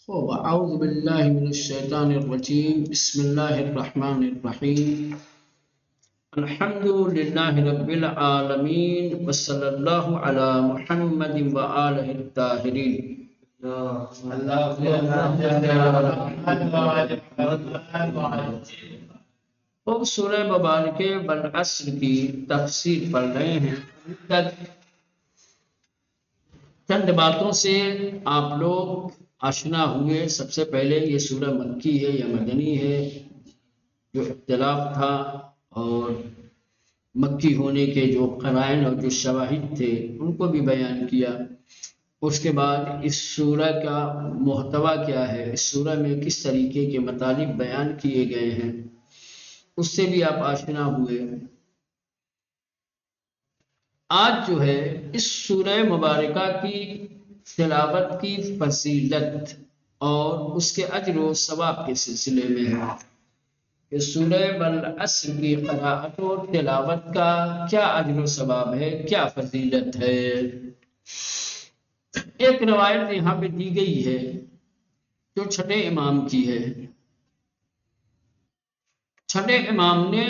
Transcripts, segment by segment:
أعوذ بالله من الشيطان الرجيم. بسم الله الرحمن الرحيم. الحمد لله رب العالمين وصلى الله على محمد وآله الطاهرين. اور سورہ مبارکہ والعصر کی تفسیر پڑھ رہے ہیں. چند باتوں سے آپ لوگ آشنا ہوئے. سب سے پہلے یہ سورہ مکی ہے یا مدنی ہے، جو اختلاف تھا اور مکی ہونے کے جو قرائن اور جو شواہد تھے ان کو بھی بیان کیا. اس کے بعد اس سورہ کا محتوا کیا ہے، اس سورہ میں کس طریقے کے مطالب بیان کیے گئے ہیں، اس سے بھی آپ آشنا ہوئے. آج جو ہے اس سورہ مبارکہ کی تلاوت کی فضیلت اور اس کے اجر و ثواب کے سلسلے میں ہے کہ سورہ والعصر کی قراءت و تلاوت کا کیا اجر و ثواب ہے، کیا فضیلت ہے. ایک روایت یہاں پہ دی گئی ہے جو چھٹے امام کی ہے. چھٹے امام نے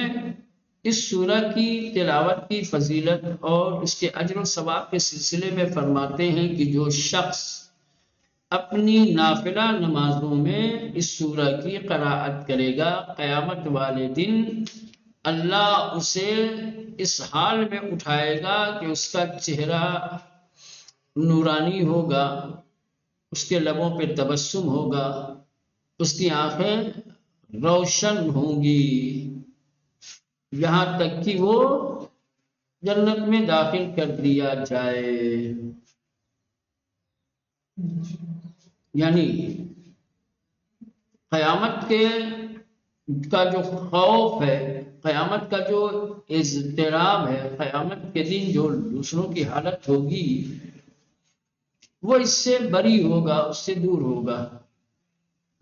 اس سورہ کی تلاوت کی فضیلت اور اس کے اجر و ثواب کے سلسلے میں فرماتے ہیں کہ جو شخص اپنی نافلہ نمازوں میں اس سورہ کی قراءت کرے گا، قیامت والے دن اللہ اسے اس حال میں اٹھائے گا کہ اس کا چہرہ نورانی ہوگا، اس کے لبوں پہ تبسم ہوگا، اس کی آنکھیں روشن ہوں گی، یہاں تک کہ وہ جنت میں داخل کر دیا جائے. یعنی قیامت کا جو خوف ہے، قیامت کا جو اضطراب ہے، قیامت کے دن جو دوسروں کی حالت ہوگی وہ اس سے بری ہوگا، اس سے دور ہوگا.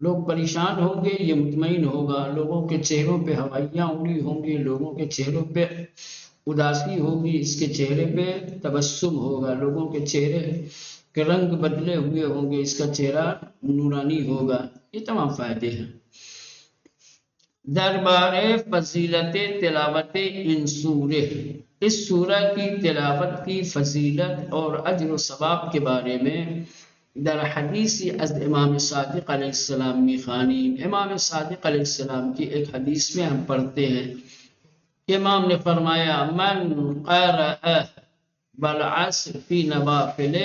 لوگ پریشان ہوں گے، یہ مطمئن ہوگا. لوگوں کے چہروں پہ ہوائیاں اڑی ہوں گی، لوگوں کے چہروں پہ اداسی ہوگی، اس کے چہرے پہ تبسم ہوگا. لوگوں کے چہرے کے رنگ بدلے ہوئے ہوں گے، اس کا چہرہ نورانی ہوگا. یہ تمام فائدے ہیں. دربار فضیلت تلاوت ان سورہ، اس سورہ کی تلاوت کی فضیلت اور اجر و ثواب کے بارے میں در حدیث از امام صادق علیہ السلام میخانی، امام صادق علیہ السلام کی ایک حدیث میں ہم پڑھتے ہیں کہ امام نے فرمایا من قرأ والعصر فی نوافل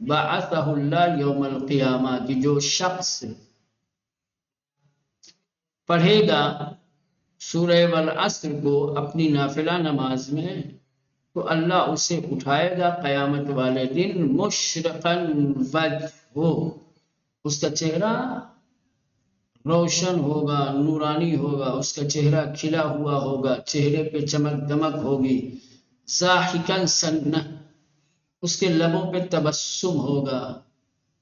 بعثہ اللہ یوم القیامہ، کہ جو شخص پڑھے گا سورہ والعصر کو اپنی نافلہ نماز میں تو اللہ اسے اٹھائے گا قیامت والے دن مشرقاً وجہہ، اس کا چہرہ روشن ہوگا، نورانی ہوگا، اس کا چہرہ کھلا ہوا ہوگا، چہرے پہ چمک دمک ہوگی. ضاحکاً سنہ، اس کے لبوں پہ تبسم ہوگا،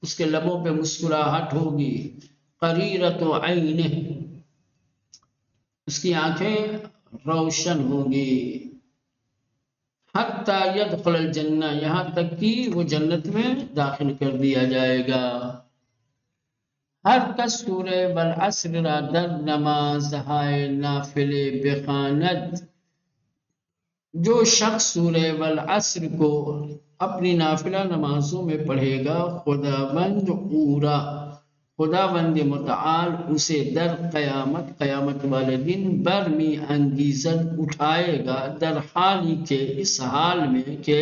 اس کے لبوں پہ مسکراہٹ ہوگی. قریرۃ عینہ، اس کی آنکھیں روشن ہوں گی. حتی یدخل الجنہ، یہاں تک کہ وہ جنت میں داخل کر دیا جائے گا. ہر کس سورہ والعصر را در نماز ہائے نافلے بخواند، جو شخص سورہ والعصر کو اپنی نافلہ نمازوں میں پڑھے گا، خداوند اورا، خداوند متعال اسے در قیامت، قیامت والے دن برمی انگیزت اٹھائے گا، در حالی کے اس حال میں کہ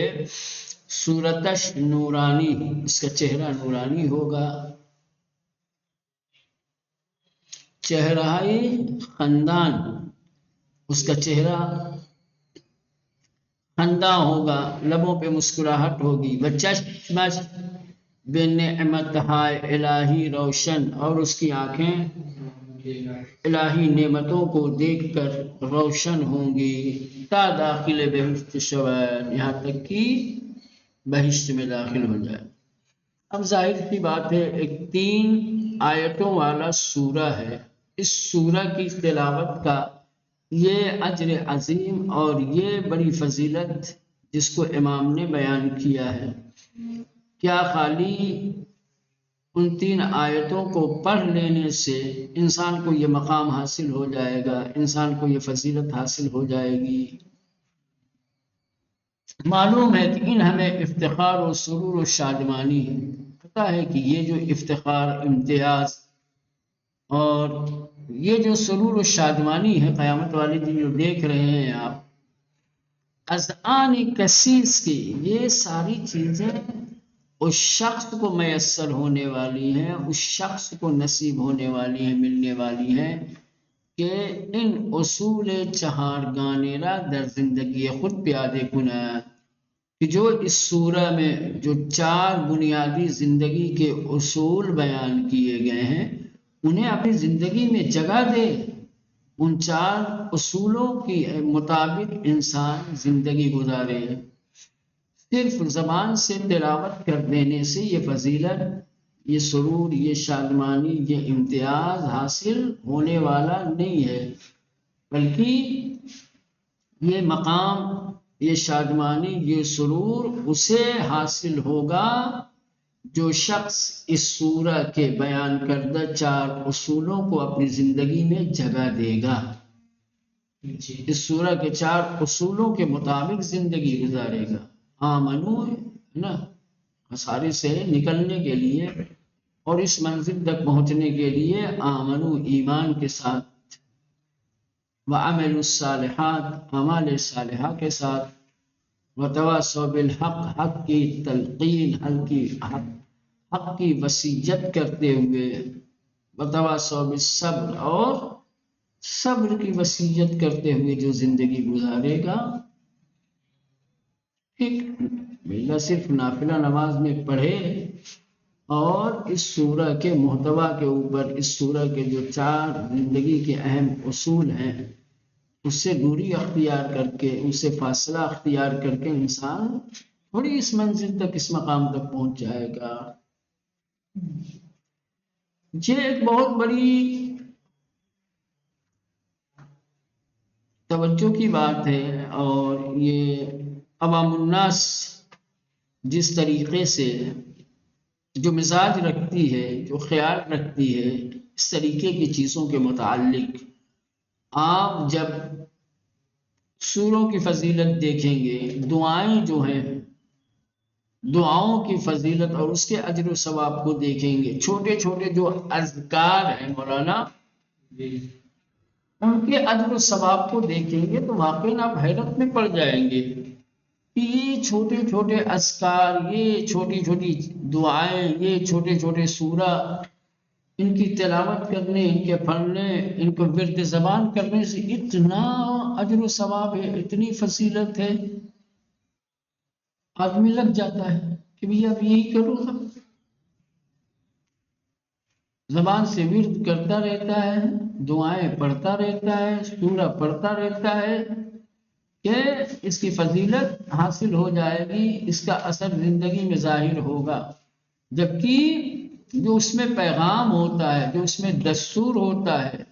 صورتش نورانی، اس کا چہرہ نورانی ہوگا، چہرہ خندان، اس کا چہرہ خنداں ہوگا، لبوں پہ مسکراہٹ ہوگی. بچشمش بے نعمت ہائے الہی روشن، اور اس کی آنکھیں الہی نعمتوں کو دیکھ کر روشن ہوں گی. تا داخل بہشت شوید، یہاں تک کہ بہشت میں داخل ہو جائے. اب ظاہر سی بات ہے ایک 3 آیتوں والا سورہ ہے. اس سورہ کی تلاوت کا یہ اجر عظیم اور یہ بڑی فضیلت جس کو امام نے بیان کیا ہے، کیا خالی ان 3 آیتوں کو پڑھ لینے سے انسان کو یہ مقام حاصل ہو جائے گا، انسان کو یہ فضیلت حاصل ہو جائے گی۔ معلوم ہے کہ ان ہمیں افتخار و سرور و شادمانی ہے، پتہ ہے کہ یہ جو افتخار، امتیاز اور یہ جو سرور و شادمانی ہے قیامت والے دن جو دیکھ رہے ہیں آپ، اذعان کثیس کی یہ ساری چیزیں اس شخص کو میسر ہونے والی ہیں، اس شخص کو نصیب ہونے والی ہیں، ملنے والی ہیں کہ ان اصول چہارگانے را در زندگی خود پیادے کنا، کہ جو اس سورہ میں جو 4 بنیادی زندگی کے اصول بیان کیے گئے ہیں انہیں اپنی زندگی میں جگہ دے، ان 4 اصولوں کے مطابق انسان زندگی گزارے۔ صرف زبان سے تلاوت کر دینے سے یہ فضیلت، یہ سرور، یہ شادمانی، یہ امتیاز حاصل ہونے والا نہیں ہے، بلکہ یہ مقام، یہ شادمانی، یہ سرور اسے حاصل ہوگا جو شخص اس سورہ کے بیان کردہ 4 اصولوں کو اپنی زندگی میں جگہ دے گا، اس سورہ کے 4 اصولوں کے مطابق زندگی گزارے گا۔ آمنو نا، خسارے سے نکلنے کے لیے اور اس منزل تک پہنچنے کے لیے آمنو ایمان کے ساتھ، وعملوا الصالحات اعمال صالحہ کے ساتھ، وتواصوا بالحق حق کی تلقین، حق کی وصیت کرتے ہوئے، وتواصوا بالصبر اور صبر کی وصیت کرتے ہوئے جو زندگی گزارے گا، بلا صرف نافلہ نماز میں پڑھے اور اس سورہ کے محتوا کے اوپر، اس سورہ کے جو 4 زندگی کے اہم اصول ہیں اس سے دوری اختیار کر کے، اس سے فاصلہ اختیار کر کے انسان تھوڑی اس منزل تک، اس مقام تک پہنچ جائے گا۔ یہ ایک بہت بڑی توجہ کی بات ہے، اور یہ عوام الناس جس طریقے سے جو مزاج رکھتی ہے، جو خیال رکھتی ہے اس طریقے کی چیزوں کے متعلق، آپ جب سوروں کی فضیلت دیکھیں گے، دعائیں جو ہیں، دعاؤں کی فضیلت اور اس کے اجر و ثواب کو دیکھیں گے، چھوٹے چھوٹے جو اذکار ہیں مولانا، ان کے اجر و ثواب کو دیکھیں گے تو واقعی آپ حیرت میں پڑ جائیں گے کہ یہ چھوٹے چھوٹے اذکار، یہ چھوٹی چھوٹی دعائیں، یہ چھوٹے چھوٹے سورہ، ان کی تلاوت کرنے، ان کے پڑھنے، ان کو ورد زبان کرنے سے اتنا اجر و ثواب ہے، اتنی فضیلت ہے، آدمی لگ جاتا ہے کہ بھئی اب یہی کروں گا، زبان سے ورد کرتا رہتا ہے، دعائیں پڑھتا رہتا ہے، سورہ پڑھتا رہتا ہے کہ اس کی فضیلت حاصل ہو جائے گی، اس کا اثر زندگی میں ظاہر ہوگا، جبکہ جو اس میں پیغام ہوتا ہے، جو اس میں دستور ہوتا ہے،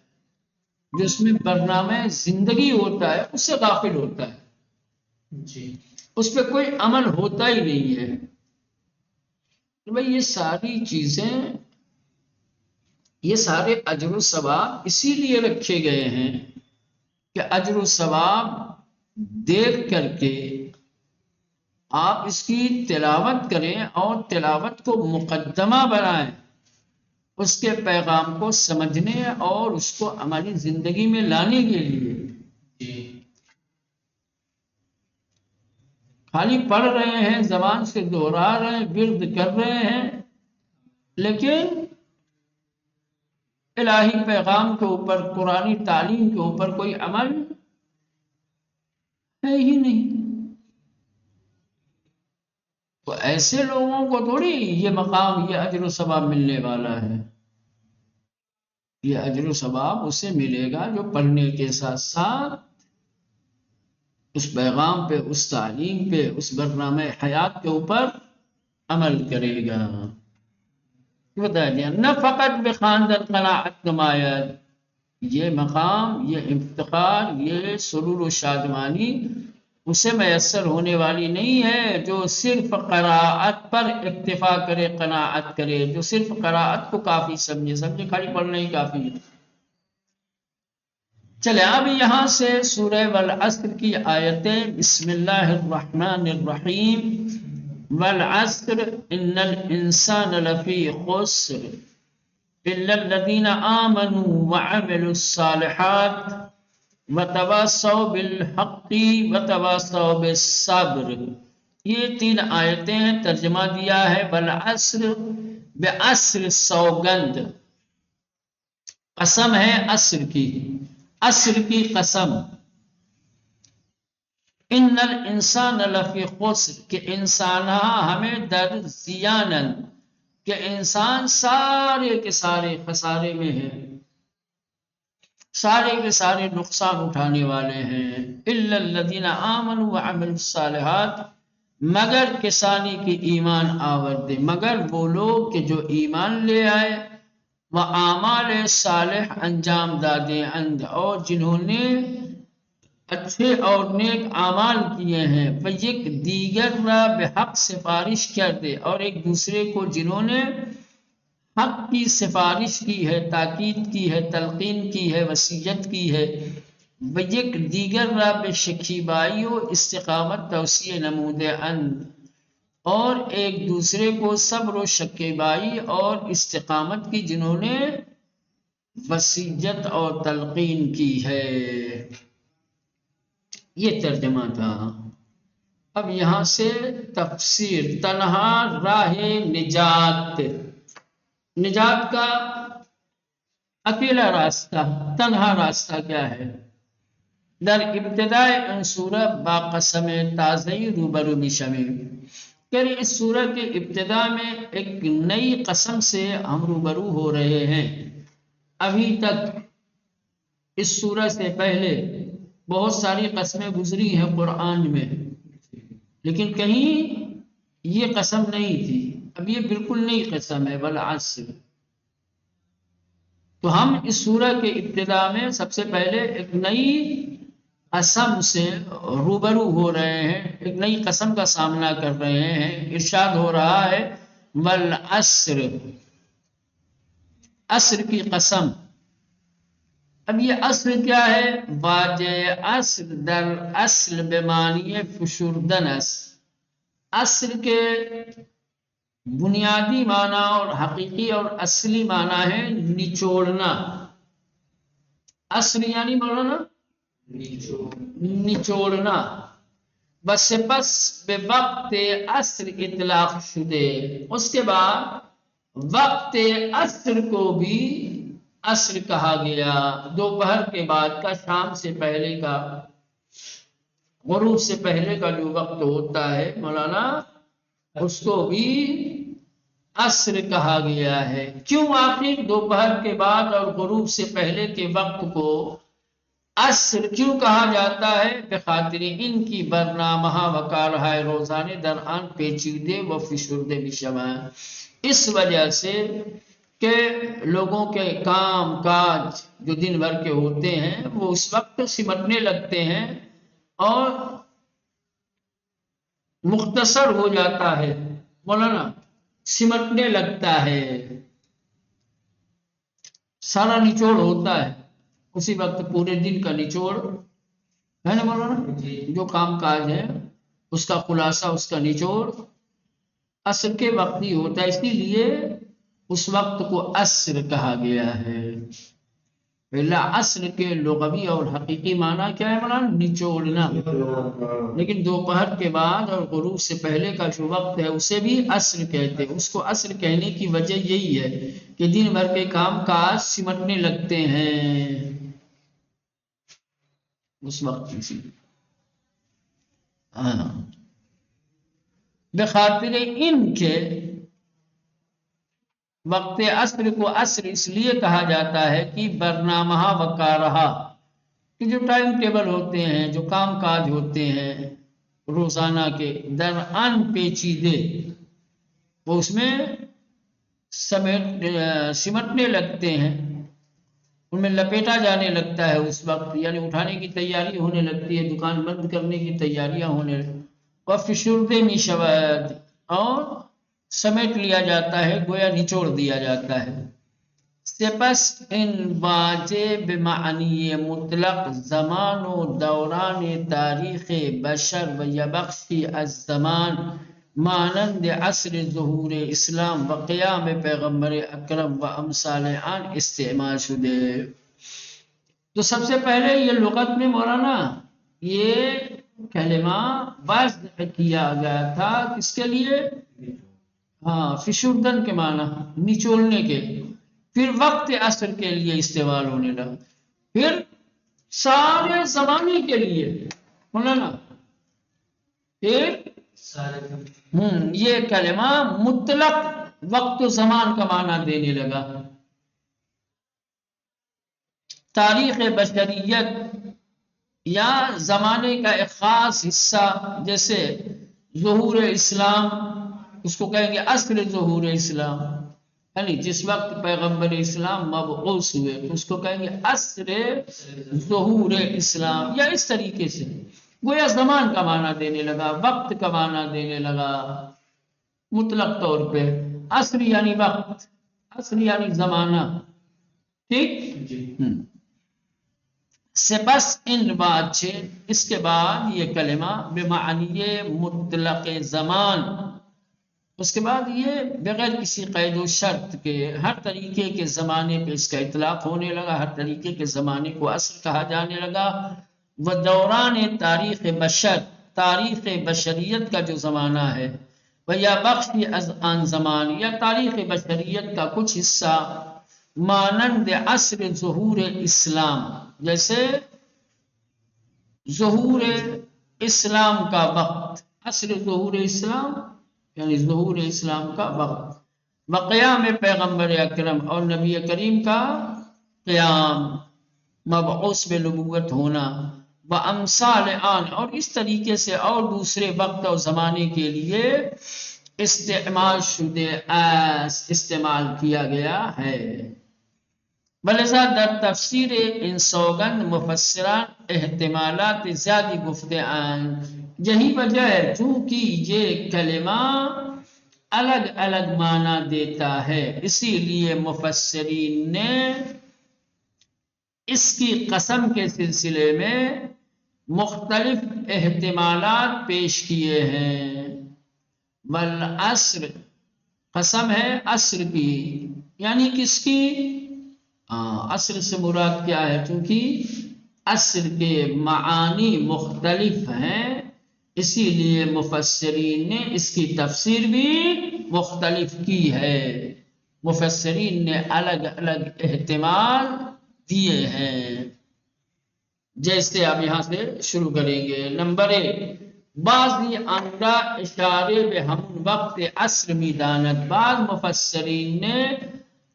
جو اس میں برنامہ زندگی ہوتا ہے، اس سے غافل ہوتا ہے، اس پہ کوئی عمل ہوتا ہی نہیں ہے۔ تو بھئی یہ ساری چیزیں، یہ سارے اجر و ثواب اسی لیے رکھے گئے ہیں کہ اجر و ثواب دیکھ کر کے آپ اس کی تلاوت کریں اور تلاوت کو مقدمہ بنائیں اس کے پیغام کو سمجھنے اور اس کو عملی زندگی میں لانے کے لیے۔ خالی پڑھ رہے ہیں، زبان سے دہرا رہے ہیں، ورد کر رہے ہیں، لیکن الہی پیغام کے اوپر، قرآنی تعلیم کے اوپر کوئی عمل ہے ہی نہیں، تو ایسے لوگوں کو تھوڑی یہ مقام، یہ اجر و ثواب ملنے والا ہے۔ یہ اجر و ثواب اسے ملے گا جو پڑھنے کے ساتھ ساتھ اس پیغام پہ، اس تعلیم پہ، اس برنامہ حیات کے اوپر عمل کرے گا۔ بتا دیا نہ فقط بخواندن قناعت نماید، یہ مقام، یہ افتخار، یہ سرور و شادمانی اسے میسر ہونے والی نہیں ہے جو صرف قراءت پر اکتفا کرے، قناعت کرے، جو صرف قراءت کو کافی سمجھے خالی پڑھنا ہی کافی ہے۔ چلے اب یہاں سے سورہ والعصر کی آیتیں، بسم اللہ الرحمن الرحیم، والعصر ان الانسان لفی خسر الا الذین آمنوا وعملوا الصالحات وتواصوا بالحق وتواصوا بالصبر۔ یہ 3 آیتیں ہیں، ترجمہ دیا ہے والعصر، بعصر سوگند، قسم ہے عصر کی، عصر کی قسم، ان الانسان لفی خسر، کہ انسان ہمیں در زیانن، کہ انسان سارے کے سارے خسارے میں ہیں، سارے کے سارے نقصان اٹھانے والے ہیں، الا الذین آمنوا وعملوا الصالحات، مگر کسانی کی ایمان آوردے، مگر وہ لوگ کہ جو ایمان لے آئے، وہ اعمال صالح انجام دادے اند، اور جنہوں نے اچھے اور نیک اعمال کیے ہیں، یک دیگر را بحق سفارش کر دے، اور ایک دوسرے کو جنہوں نے حق کی سفارش کی ہے، تاکید کی ہے، تلقین کی ہے، وصیت کی ہے، یک دیگر را بے شکیبائی و استقامت توصیہ نمود اند، اور ایک دوسرے کو صبر و شکیبائی اور استقامت کی جنہوں نے وصیت اور تلقین کی ہے۔ یہ ترجمہ تھا۔ اب یہاں سے تفسیر، تنہا راہ نجات، نجات کا اکیلا راستہ، تنہا راستہ کیا ہے؟ در ابتدائے ان سورہ با قسم تازی روبرو بشمے، یعنی اس سورہ کے ابتدا میں ایک نئی قسم سے ہم روبرو ہو رہے ہیں۔ ابھی تک اس سورہ سے پہلے بہت ساری قسمیں گزری ہیں قرآن میں، لیکن کہیں یہ قسم نہیں تھی، اب یہ بالکل نئی قسم ہے، والعصر۔ تو ہم اس سورہ کے ابتدا میں سب سے پہلے ایک نئی قسم سے روبرو ہو رہے ہیں، ایک نئی قسم کا سامنا کر رہے ہیں۔ ارشاد ہو رہا ہے والعصر، عصر کی قسم۔ اب یہ عصر کیا ہے؟ واجہ عصر در اصل بمعنی فشردن عصر کے بنیادی معنی اور حقیقی اور اصلی معنی ہے نچوڑنا۔ عصر یعنی مولانا نچوڑنا، بس بے وقت عصر اطلاق شدے، اس کے بعد وقت عصر کو بھی عصر کہا گیا، دوپہر کے بعد کا، شام سے پہلے کا، غروب سے پہلے کا جو وقت ہوتا ہے مولانا، اس کو بھی عصر کہا گیا ہے۔ کیوں آخر دوپہر کے بعد اور غروب سے پہلے کے وقت کو عصر کیوں کہا جاتا ہے؟ بخاطر ان کی برنامہ وکارہ روزانے درآن پیچیدے و فشردے بشمع، اس وجہ سے کہ لوگوں کے کام کاج جو دن بھر کے ہوتے ہیں وہ اس وقت سمٹنے لگتے ہیں اور مختصر ہو جاتا ہے مولانا، سمٹنے لگتا ہے، سارا نچوڑ ہوتا ہے اسی وقت، پورے دن کا نچوڑ ہے نا مولانا، جو کام کاج ہے اس کا خلاصہ، اس کا نچوڑ عصر کے وقت ہی ہوتا ہے، اسی لیے اس وقت کو عصر کہا گیا ہے۔ پہلا عصر کے لغوی اور حقیقی معنی کیا ہے مولانا؟ نچوڑنا، لیکن دوپہر کے بعد اور غروب سے پہلے کا جو وقت ہے اسے بھی عصر کہتے ہیں۔ اس کو عصر کہنے کی وجہ یہی ہے کہ دن بھر کے کام کاج سمٹنے لگتے ہیں اس وقت سے۔ بخاطر ان کے وقت عصر کو عصر اس لیے کہا جاتا ہے کہ برنامہ وکارہ، کہ جو ٹائم ٹیبل ہوتے ہیں، جو کام کاج ہوتے ہیں روزانہ کے، درآن پیچیدے، وہ اس میں سمٹنے لگتے ہیں، ان میں لپیٹا جانے لگتا ہے اس وقت، یعنی اٹھانے کی تیاری ہونے لگتی ہے، دکان بند کرنے کی تیاریاں ہونے اور فشرد می شود، اور سمیٹ لیا جاتا ہے، گویا نچوڑ دیا جاتا ہے۔ سپس ان واجب بمعنی مطلق زمان و دوران تاریخ بشر و یبخشی الزمان مانند عصر ظہور اسلام و قیام پیغمبر اکرم و امثال آن استعمال شدے۔ تو سب سے پہلے یہ لغت میں مولانا یہ کلمہ وضع کیا گیا تھا کس کے لیے؟ ہاں، فشردن کے معنی نچوڑنے کے، پھر وقت عصر کے لیے استعمال ہونے لگا، پھر سارے زمانے کے لیے مولانا، پھر یہ کلمہ مطلق وقت و زمان کا معنی دینے لگا۔ تاریخ بشریت یا زمانے کا ایک خاص حصہ، جیسے ظہور اسلام، اس کو کہیں گے عصر ظہور اسلام، یعنی جس وقت پیغمبر اسلام مبعوث ہوئے تو اس کو کہیں گے عصر ظہور اسلام، یا اس طریقے سے گویا زمان کا معنی دینے لگا، وقت کا معنی دینے لگا مطلق طور پہ۔ عصر یعنی وقت، عصر یعنی زمانہ، ٹھیک جی۔ سپس ان بات اس کے بعد یہ کلمہ بمعنی مطلق زمان، اس کے بعد یہ بغیر کسی قید و شرط کے ہر طریقے کے زمانے پہ اس کا اطلاق ہونے لگا، ہر طریقے کے زمانے کو عصر کہا جانے لگا۔ وہ دوران تاریخ بشر، تاریخ بشریت کا جو زمانہ ہے، وہ یا بخشی از آن زمان، یا تاریخ بشریت کا کچھ حصہ، مانند عصر ظہور اسلام، جیسے ظہور اسلام کا وقت، عصر ظہور اسلام یعنی ظہور اسلام کا وقت، وقیام پیغمبر اکرم اور نبی کریم کا قیام، مبعوث بنبوت ہونا، وامثال آن، اور اس طریقے سے اور دوسرے وقت اور زمانے کے لیے استعمال شدہ استعمال کیا گیا ہے۔ بلزا در تفسیر ان سوگند مفسران احتمالات زیادی گفتے ہیں، یہی وجہ ہے چونکہ یہ کلمہ الگ الگ معنی دیتا ہے، اسی لیے مفسرین نے اس کی قسم کے سلسلے میں مختلف احتمالات پیش کیے ہیں۔ والعصر، قسم ہے عصر کی، یعنی کس کی؟ عصر سے مراد کیا ہے؟ چونکہ عصر کے معانی مختلف ہیں، اسی لیے مفسرین نے اس کی تفسیر بھی مختلف کی ہے، مفسرین نے الگ الگ احتمال دیے ہیں۔ جیسے اب یہاں سے شروع کریں گے۔ نمبر 1، بعضی اندہ اشارے بے ہم وقت عصر می دانت، بعض مفسرین نے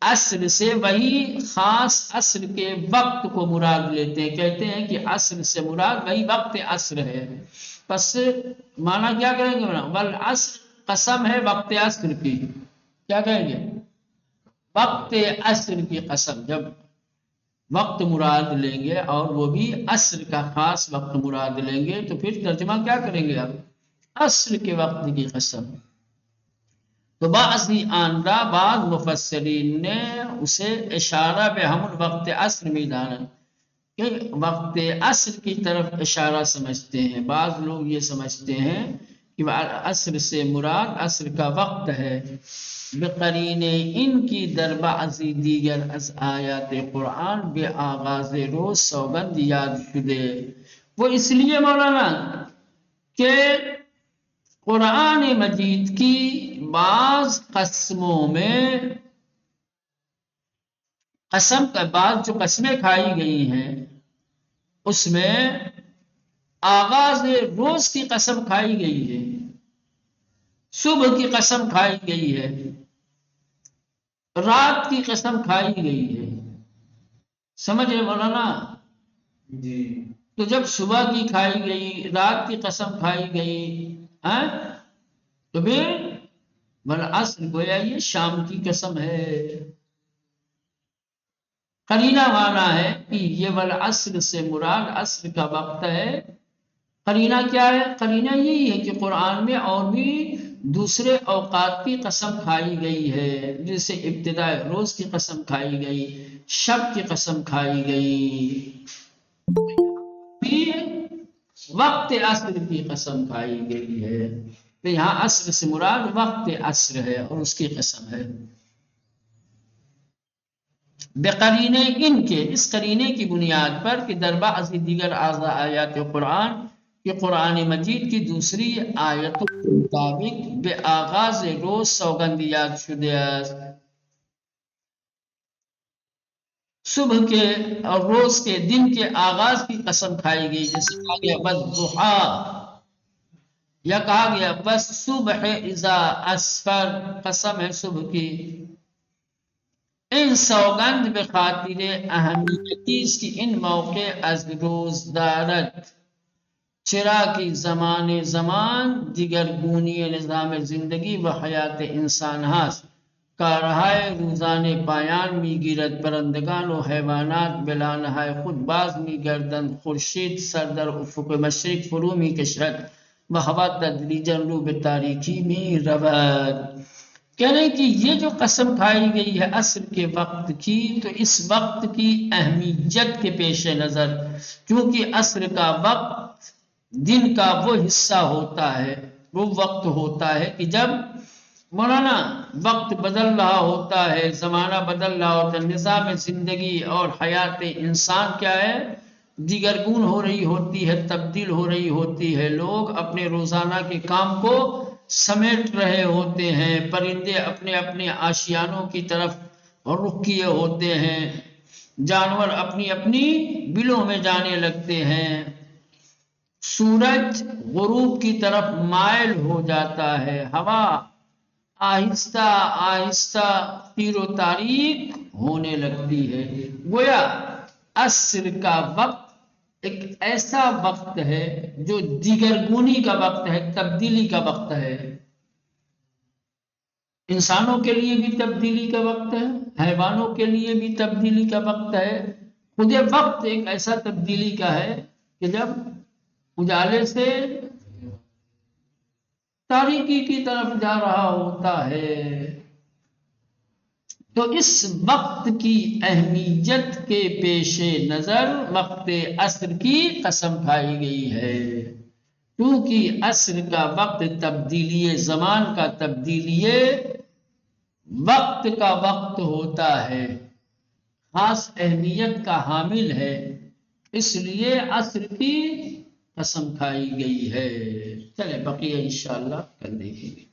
عصر سے وہی خاص عصر کے وقت کو مراد لیتے ہیں، کہتے ہیں کہ عصر سے مراد وہی وقت عصر ہے۔ پس معنی کیا کریں گے؟ والعصر، قسم ہے وقت عصر کی، کیا کہیں گے؟ وقت عصر کی قسم، جب وقت مراد لیں گے اور وہ بھی عصر کا خاص وقت مراد لیں گے تو پھر ترجمہ کیا کریں گے آپ؟ عصر کے وقت کی قسم۔ تو بعضی آندہ، بعض مفسرین نے اسے اشارہ بے ہم وقت عصر میں دانا کہ وقت عصر کی طرف اشارہ سمجھتے ہیں۔ بعض لوگ یہ سمجھتے ہیں کہ عصر سے مراد عصر کا وقت ہے، بقرین ان کی در بعضی دیگر از آیات قرآن بے آغاز روز سوگند یاد شدے۔ وہ اس لیے مولانا کہ قرآن مجید کی بعض قسموں میں قسم کا بعض جو قسمیں کھائی گئی ہیں اس میں آغاز روز کی قسم کھائی گئی ہے، صبح کی قسم کھائی گئی ہے، رات کی قسم کھائی گئی ہے۔ سمجھ رہے مولانا جی؟ تو جب صبح کی کھائی گئی، رات کی قسم کھائی گئی تو پھر بالعصر گویا یہ شام کی قسم ہے۔ قرینہ مانا ہے کہ یہ والعصر سے مراد عصر کا وقت ہے۔ قرینہ کیا ہے؟ قرینہ یہی ہے کہ قرآن میں اور بھی دوسرے اوقات کی قسم کھائی گئی ہے، جیسے ابتدائے روز کی قسم کھائی گئی، شب کی قسم کھائی گئی، بھی وقت عصر کی قسم کھائی گئی ہے۔ تو یہاں عصر سے مراد وقت عصر ہے اور اس کی قسم ہے۔ بقرینے ان کے، اس قرینے کی بنیاد پر کہ در بعض دیگر آیات قرآن کہ قرآن مجید کی دوسری آیتوں کے مطابق بے آغاز روز سوگند یاد شده است، صبح کے اور روز کے دن کے آغاز کی قسم کھائی گئی، جیسے کہا گیا والضحیٰ، یا کہا گیا بس صبح اذا اسفر، قسم ہے صبح کی۔ ان سوگند به خاطر اهمیتی است که این موقع از روز دارد، چرا که زمان دیگرگونی نظام زندگی و حیات انسان هست، کارهای روزانه پایان میگیرد، پرندگان و حیوانات بلانهای خود باز میگردند، خورشید سر در افق مشرق فرو میکشد و ہوا تدریجاً رو به تاریکی می رود۔ کہہ رہے ہیں کہ یہ جو قسم کھائی گئی ہے عصر کے وقت کی، تو اس وقت کی اہمیت کے پیش نظر، کیونکہ عصر کا وقت دن کا وہ حصہ ہوتا ہے، وہ وقت ہوتا ہے کہ جب مولانا وقت بدل رہا ہوتا ہے، زمانہ بدل رہا ہوتا ہے، نظام زندگی اور حیات انسان کیا ہے، دیگرگون ہو رہی ہوتی ہے، تبدیل ہو رہی ہوتی ہے، لوگ اپنے روزانہ کے کام کو سمیٹ رہے ہوتے ہیں، پرندے اپنے اپنے آشیانوں کی طرف رخ کیے ہوتے ہیں، جانور اپنی اپنی بلوں میں جانے لگتے ہیں، سورج غروب کی طرف مائل ہو جاتا ہے، ہوا آہستہ آہستہ تیر و تاریک ہونے لگتی ہے۔ گویا عصر کا وقت ایک ایسا وقت ہے جو دیگرگونی کا وقت ہے، تبدیلی کا وقت ہے، انسانوں کے لیے بھی تبدیلی کا وقت ہے، حیوانوں کے لیے بھی تبدیلی کا وقت ہے۔ خود یہ وقت ایک ایسا تبدیلی کا ہے کہ جب اجالے سے تاریکی کی طرف جا رہا ہوتا ہے، تو اس وقت کی اہمیت کے پیش نظر وقت عصر کی قسم کھائی گئی ہے، کیونکہ عصر کا وقت تبدیلی زمان کا، تبدیلی وقت کا وقت ہوتا ہے، خاص اہمیت کا حامل ہے، اس لیے عصر کی قسم کھائی گئی ہے۔ چلے بقیہ انشاءاللہ کل دیکھیں گے۔